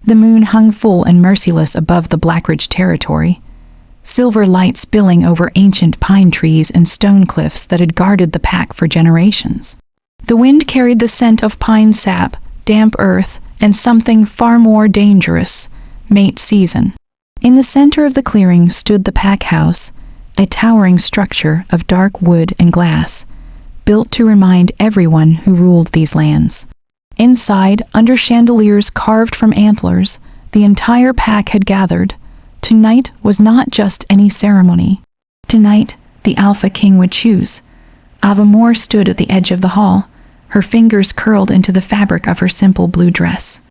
The moon hung full and merciless above the Blackridge territory, silver light spilling over ancient pine trees and stone cliffs that had guarded the pack for generations. The wind carried the scent of pine sap, damp earth, and something far more dangerous, mate season. In the center of the clearing stood the pack house, a towering structure of dark wood and glass, built to remind everyone who ruled these lands. Inside, under chandeliers carved from antlers, the entire pack had gathered. Tonight was not just any ceremony. Tonight, the Alpha King would choose. Ava Moore stood at the edge of the hall, her fingers curled into the fabric of her simple blue dress.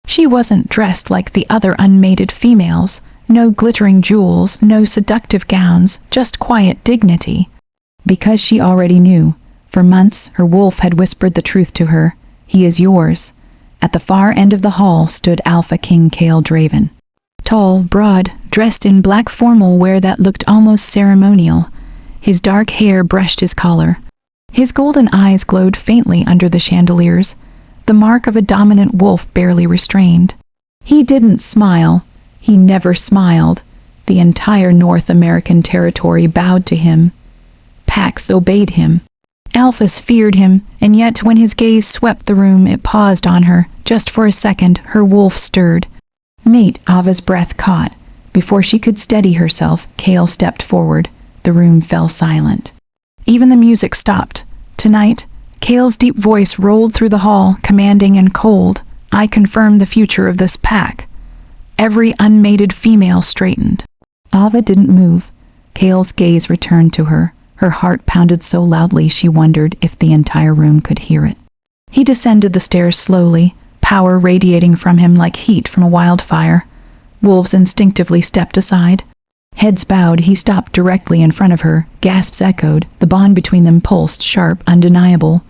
She wasn't dressed like the other unmated females, no glittering jewels, no seductive gowns, just quiet dignity. Because she already knew. For months, her wolf had whispered the truth to her. He is yours. At the far end of the hall stood Alpha King Cale Draven. Tall, broad, dressed in black formal wear that looked almost ceremonial. His dark hair brushed his collar. His golden eyes glowed faintly under the chandeliers, the mark of a dominant wolf barely restrained. He didn't smile. He never smiled. The entire North American territory bowed to him. Packs obeyed him. Alphas feared him, and yet when his gaze swept the room, it paused on her. Just for a second, her wolf stirred. Mate, Ava's breath caught. Before she could steady herself, Cale stepped forward. The room fell silent. Even the music stopped. Tonight, Cale's deep voice rolled through the hall, commanding and cold. I confirm the future of this pack. Every unmated female straightened. Ava didn't move. Cale's gaze returned to her. Her heart pounded so loudly she wondered if the entire room could hear it. He descended the stairs slowly, power radiating from him like heat from a wildfire. Wolves instinctively stepped aside. Heads bowed, he stopped directly in front of her. Gasps echoed. The bond between them pulsed, sharp, undeniable.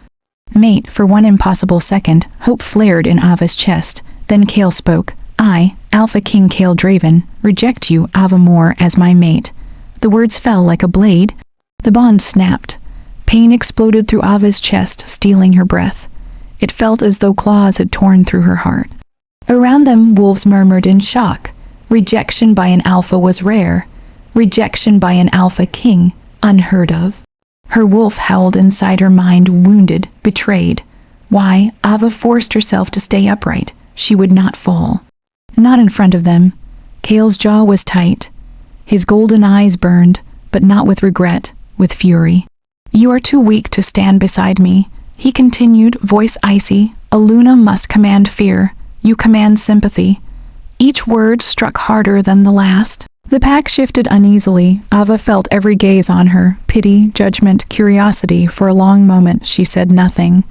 Mate, for one impossible second, hope flared in Ava's chest. Then Cale spoke. I, Alpha King Cale Draven, reject you, Ava Moore, as my mate. The words fell like a blade. The bond snapped. Pain exploded through Ava's chest, stealing her breath. It felt as though claws had torn through her heart. Around them, wolves murmured in shock. Rejection by an alpha was rare. Rejection by an Alpha King, unheard of. Her wolf howled inside her mind, wounded, betrayed. Why? Ava forced herself to stay upright. She would not fall. Not in front of them. Cale's jaw was tight. His golden eyes burned, but not with regret, with fury. You are too weak to stand beside me, he continued, voice icy. A Luna must command fear. You command sympathy. Each word struck harder than the last. The pack shifted uneasily. Ava felt every gaze on her, pity, judgment, curiosity. For a long moment she said nothing.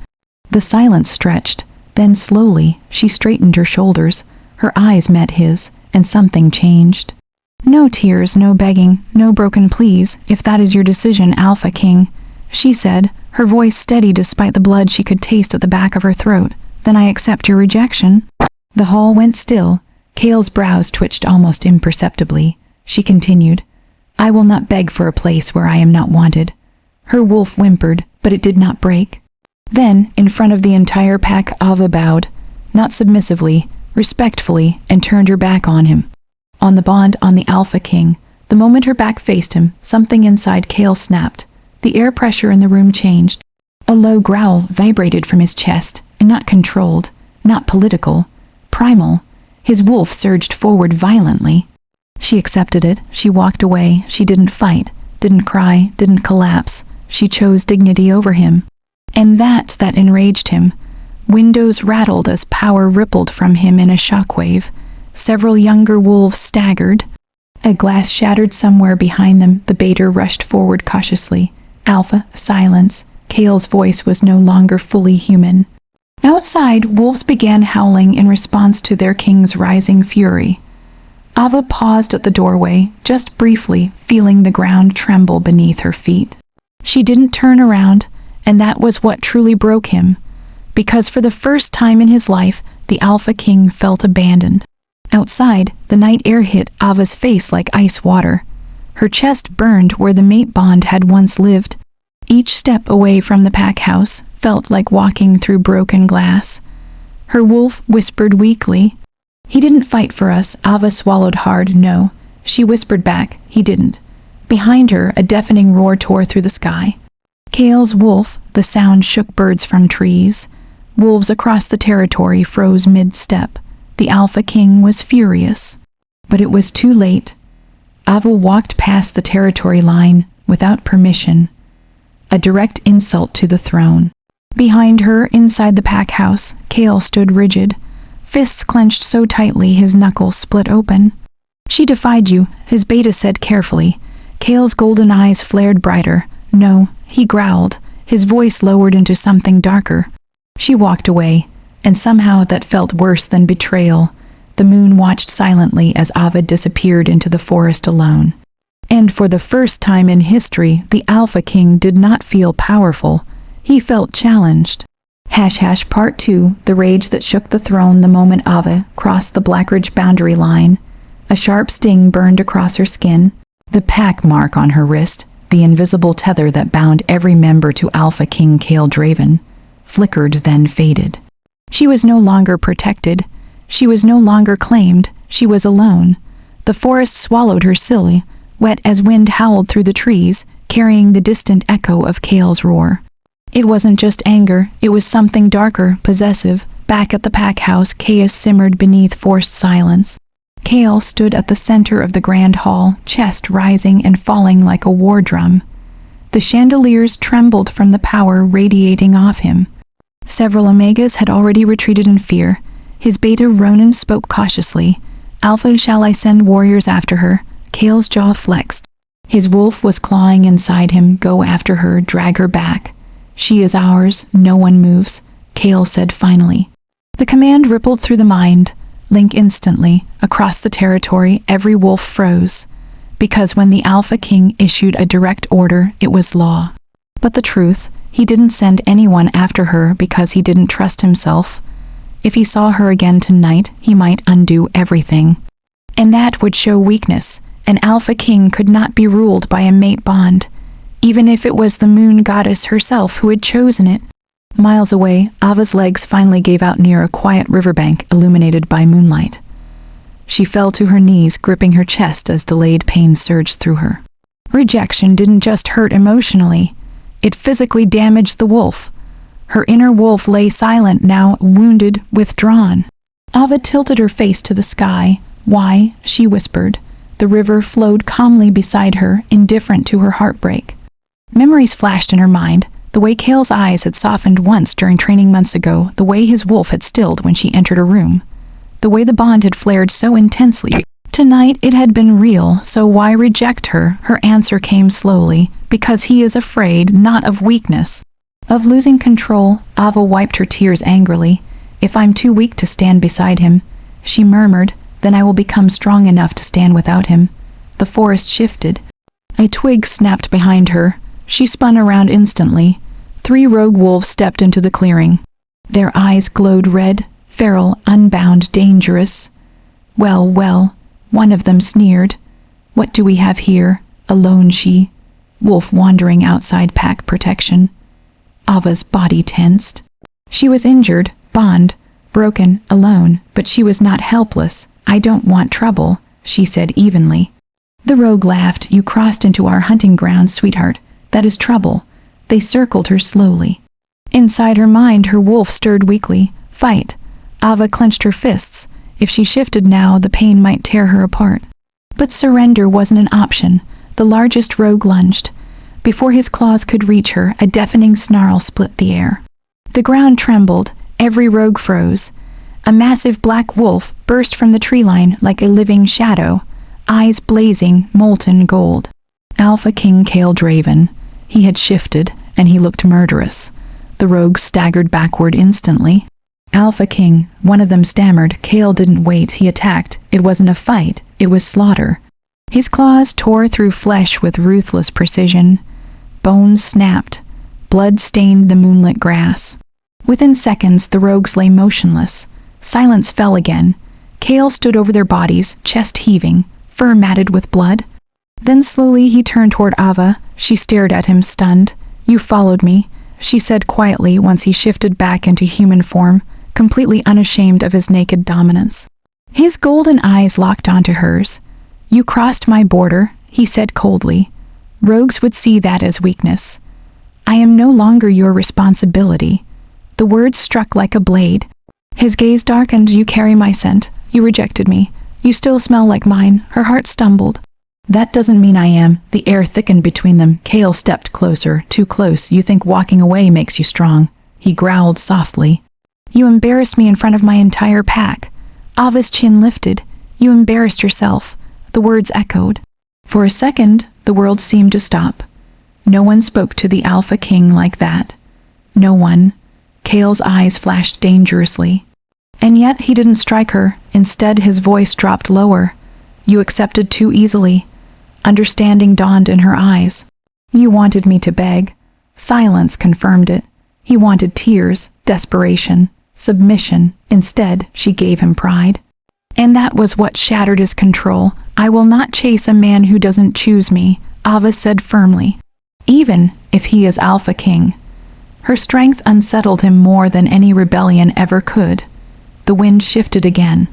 The silence stretched. Then slowly she straightened her shoulders. Her eyes met his, and something changed. No tears, no begging, no broken pleas, if that is your decision, Alpha King, she said, her voice steady despite the blood she could taste at the back of her throat. Then I accept your rejection. The hall went still. Cale's brows twitched almost imperceptibly. She continued, I will not beg for a place where I am not wanted. Her wolf whimpered, but it did not break. Then, in front of the entire pack, Ava bowed, not submissively, respectfully, and turned her back on him. On the bond, on the Alpha King. The moment her back faced him, something inside Cale snapped. The air pressure in the room changed. A low growl vibrated from his chest, and not controlled, not political, primal. His wolf surged forward violently. She accepted it. She walked away. She didn't fight, didn't cry, didn't collapse. She chose dignity over him. And that enraged him. Windows rattled as power rippled from him in a shockwave. Several younger wolves staggered. A glass shattered somewhere behind them. The baiter rushed forward cautiously. Alpha, silence. Cale's voice was no longer fully human. Outside, wolves began howling in response to their king's rising fury. Ava paused at the doorway, just briefly, feeling the ground tremble beneath her feet. She didn't turn around, and that was what truly broke him, because for the first time in his life, the Alpha King felt abandoned. Outside, the night air hit Ava's face like ice water. Her chest burned where the mate bond had once lived. Each step away from the pack house felt like walking through broken glass. Her wolf whispered weakly, He didn't fight for us, Ava swallowed hard. No, she whispered back, he didn't. Behind her, a deafening roar tore through the sky. Kale's wolf, the sound shook birds from trees. Wolves across the territory froze mid-step. The Alpha King was furious. But it was too late. Ava walked past the territory line without permission. A direct insult to the throne. Behind her, inside the pack house, Kale stood rigid. Fists clenched so tightly his knuckles split open. She defied you, his beta said carefully. Kale's golden eyes flared brighter. No, he growled, his voice lowered into something darker. She walked away, and somehow that felt worse than betrayal. The moon watched silently as Ava disappeared into the forest alone. And for the first time in history, the Alpha King did not feel powerful. He felt challenged. Part 2, the rage that shook the throne the moment Ava crossed the Blackridge boundary line. A sharp sting burned across her skin. The pack mark on her wrist, the invisible tether that bound every member to Alpha King Kale Draven, flickered then faded. She was no longer protected. She was no longer claimed. She was alone. The forest swallowed her silly, wet as wind howled through the trees, carrying the distant echo of Kale's roar. It wasn't just anger, it was something darker, possessive. Back at the pack house, chaos simmered beneath forced silence. Kale stood at the center of the grand hall, chest rising and falling like a war drum. The chandeliers trembled from the power radiating off him. Several Omegas had already retreated in fear. His beta Ronin spoke cautiously. Alpha, shall I send warriors after her? Kale's jaw flexed. His wolf was clawing inside him. Go after her, drag her back. She is ours, no one moves, Kale said finally. The command rippled through the mind. Link instantly. Across the territory, every wolf froze. Because when the Alpha King issued a direct order, it was law. But the truth, he didn't send anyone after her because he didn't trust himself. If he saw her again tonight, he might undo everything. And that would show weakness. An Alpha King could not be ruled by a mate bond, even if it was the moon goddess herself who had chosen it. Miles away, Ava's legs finally gave out near a quiet riverbank illuminated by moonlight. She fell to her knees, gripping her chest as delayed pain surged through her. Rejection didn't just hurt emotionally. It physically damaged the wolf. Her inner wolf lay silent now, wounded, withdrawn. Ava tilted her face to the sky. Why? She whispered. The river flowed calmly beside her, indifferent to her heartbreak. Memories flashed in her mind. The way Kale's eyes had softened once during training months ago, the way his wolf had stilled when she entered a room. The way the bond had flared so intensely. Tonight it had been real, so why reject her? Her answer came slowly. Because he is afraid, not of weakness. Of losing control, Ava wiped her tears angrily. If I'm too weak to stand beside him, she murmured, then I will become strong enough to stand without him. The forest shifted. A twig snapped behind her. She spun around instantly. 3 rogue wolves stepped into the clearing. Their eyes glowed red, feral, unbound, dangerous. Well, one of them sneered. What do we have here? Alone she. Wolf wandering outside pack protection. Ava's body tensed. She was injured, bond, broken, alone, but she was not helpless. I don't want trouble, she said evenly. The rogue laughed. You crossed into our hunting grounds, sweetheart. That is trouble. They circled her slowly. Inside her mind, her wolf stirred weakly. Fight. Ava clenched her fists. If she shifted now, the pain might tear her apart. But surrender wasn't an option. The largest rogue lunged. Before his claws could reach her, a deafening snarl split the air. The ground trembled. Every rogue froze. A massive black wolf burst from the tree line like a living shadow, eyes blazing molten gold. Alpha King Kale Draven. He had shifted, and he looked murderous. The rogues staggered backward instantly. Alpha King, one of them stammered. Kale didn't wait, he attacked. It wasn't a fight, it was slaughter. His claws tore through flesh with ruthless precision. Bones snapped. Blood stained the moonlit grass. Within seconds, the rogues lay motionless. Silence fell again. Kale stood over their bodies, chest heaving, fur matted with blood. Then slowly he turned toward Ava. She stared at him, stunned. You followed me, she said quietly once he shifted back into human form, completely unashamed of his naked dominance. His golden eyes locked onto hers. "You crossed my border," he said coldly. "Rogues would see that as weakness. I am no longer your responsibility." The words struck like a blade. His gaze darkened. "You carry my scent. You rejected me. You still smell like mine." Her heart stumbled. "That doesn't mean I am." The air thickened between them. Cale stepped closer, too close. "You think walking away makes you strong," he growled softly. "You embarrassed me in front of my entire pack." Ava's chin lifted. "You embarrassed yourself." The words echoed. For a second, the world seemed to stop. No one spoke to the Alpha King like that. No one. Cale's eyes flashed dangerously. And yet he didn't strike her. Instead, his voice dropped lower. "You accepted too easily." Understanding dawned in her eyes. "You wanted me to beg." Silence confirmed it. He wanted tears, desperation, submission. Instead, she gave him pride. And that was what shattered his control. "I will not chase a man who doesn't choose me," Ava said firmly. "Even if he is Alpha King." Her strength unsettled him more than any rebellion ever could. The wind shifted again.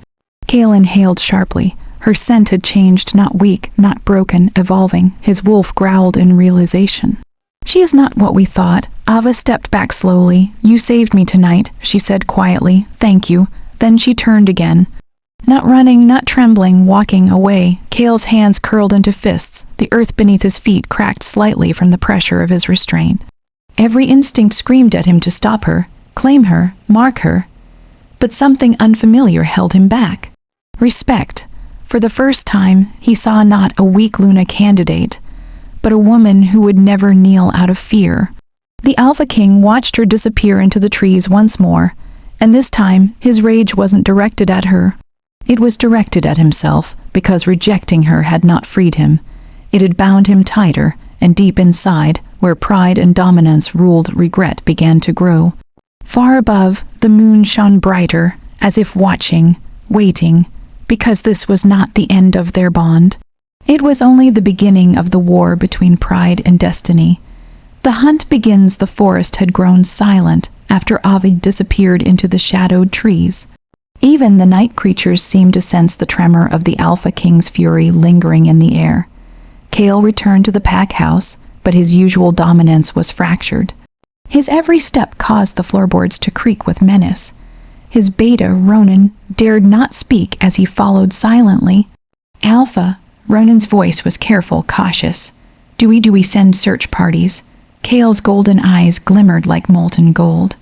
Cale inhaled sharply. Her scent had changed, not weak, not broken, evolving. His wolf growled in realization. "She is not what we thought." Ava stepped back slowly. "You saved me tonight," she said quietly. "Thank you." Then she turned again. Not running, not trembling, walking away. Cale's hands curled into fists. The earth beneath his feet cracked slightly from the pressure of his restraint. Every instinct screamed at him to stop her, claim her, mark her. But something unfamiliar held him back. Respect. For the first time, he saw not a weak Luna candidate, but a woman who would never kneel out of fear. The Alpha King watched her disappear into the trees once more, and this time his rage wasn't directed at her. It was directed at himself, because rejecting her had not freed him. It had bound him tighter, and deep inside, where pride and dominance ruled, regret began to grow. Far above, the moon shone brighter, as if watching, waiting, because this was not the end of their bond. It was only the beginning of the war between pride and destiny. The hunt begins. The forest had grown silent after Avi disappeared into the shadowed trees. Even the night creatures seemed to sense the tremor of the Alpha King's fury lingering in the air. Cale returned to the pack house, but his usual dominance was fractured. His every step caused the floorboards to creak with menace. His beta, Ronan, dared not speak as he followed silently. "Alpha," Ronan's voice was careful, cautious. Do we send search parties?" Cale's golden eyes glimmered like molten gold.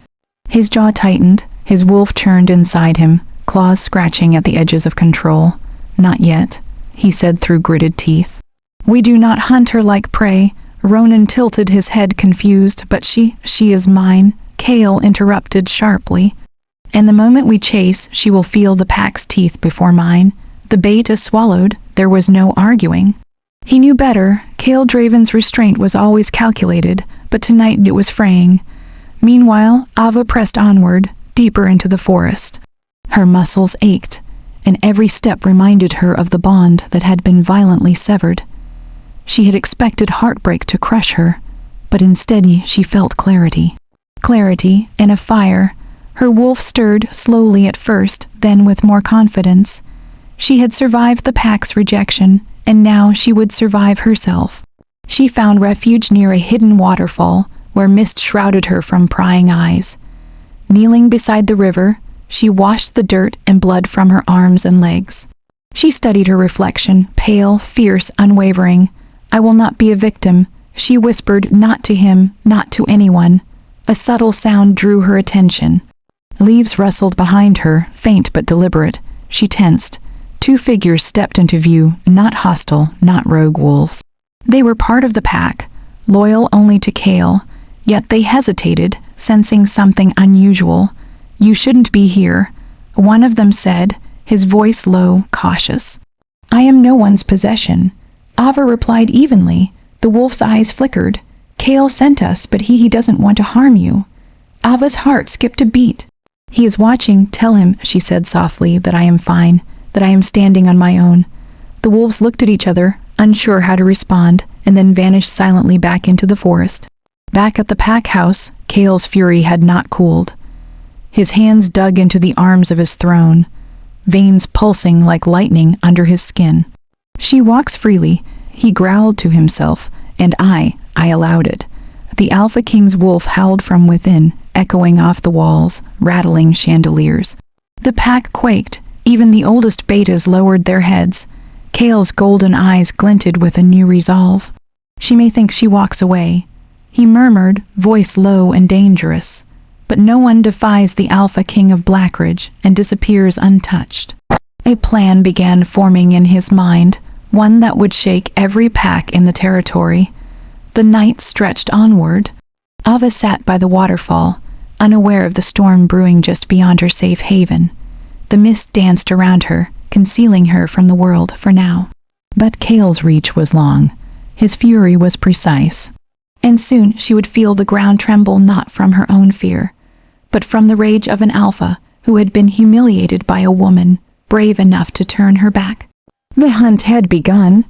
His jaw tightened, his wolf churned inside him, claws scratching at the edges of control. "Not yet," he said through gritted teeth. "We do not hunt her like prey." Ronan tilted his head confused. "But she is mine," Cale interrupted sharply. "And the moment we chase, she will feel the pack's teeth before mine." The beta swallowed. There was no arguing. He knew better. Cale Draven's restraint was always calculated, but tonight it was fraying. Meanwhile, Ava pressed onward, deeper into the forest. Her muscles ached, and every step reminded her of the bond that had been violently severed. She had expected heartbreak to crush her, but instead she felt clarity. Clarity and a fire. Her wolf stirred, slowly at first, then with more confidence. She had survived the pack's rejection, and now she would survive herself. She found refuge near a hidden waterfall, where mist shrouded her from prying eyes. Kneeling beside the river, she washed the dirt and blood from her arms and legs. She studied her reflection, pale, fierce, unwavering. "I will not be a victim," she whispered, not to him, not to anyone. A subtle sound drew her attention. Leaves rustled behind her, faint but deliberate. She tensed. Two figures stepped into view, not hostile, not rogue wolves. They were part of the pack, loyal only to Cale, yet they hesitated, sensing something unusual. "You shouldn't be here," one of them said, his voice low, cautious. "I am no one's possession," Ava replied evenly. The wolf's eyes flickered. "Cale sent us, but he doesn't want to harm you." Ava's heart skipped a beat. "He is watching. Tell him," she said softly, "that I am fine, that I am standing on my own." The wolves looked at each other, unsure how to respond, and then vanished silently back into the forest. Back at the pack house, Cale's fury had not cooled. His hands dug into the arms of his throne. veins pulsing like lightning under his skin. "She walks freely," he growled to himself, "and I allowed it." The Alpha King's wolf howled from within, echoing off the walls, rattling chandeliers. The pack quaked. Even the oldest betas lowered their heads. Kale's golden eyes glinted with a new resolve. "She may think she walks away," he murmured, voice low and dangerous. "But no one defies the Alpha King of Blackridge and disappears untouched." A plan began forming in his mind, one that would shake every pack in the territory. The night stretched onward. Ava sat by the waterfall, unaware of the storm brewing just beyond her safe haven. The mist danced around her, concealing her from the world for now. But Kale's reach was long. His fury was precise. And soon she would feel the ground tremble, not from her own fear, but from the rage of an alpha who had been humiliated by a woman brave enough to turn her back. The hunt had begun.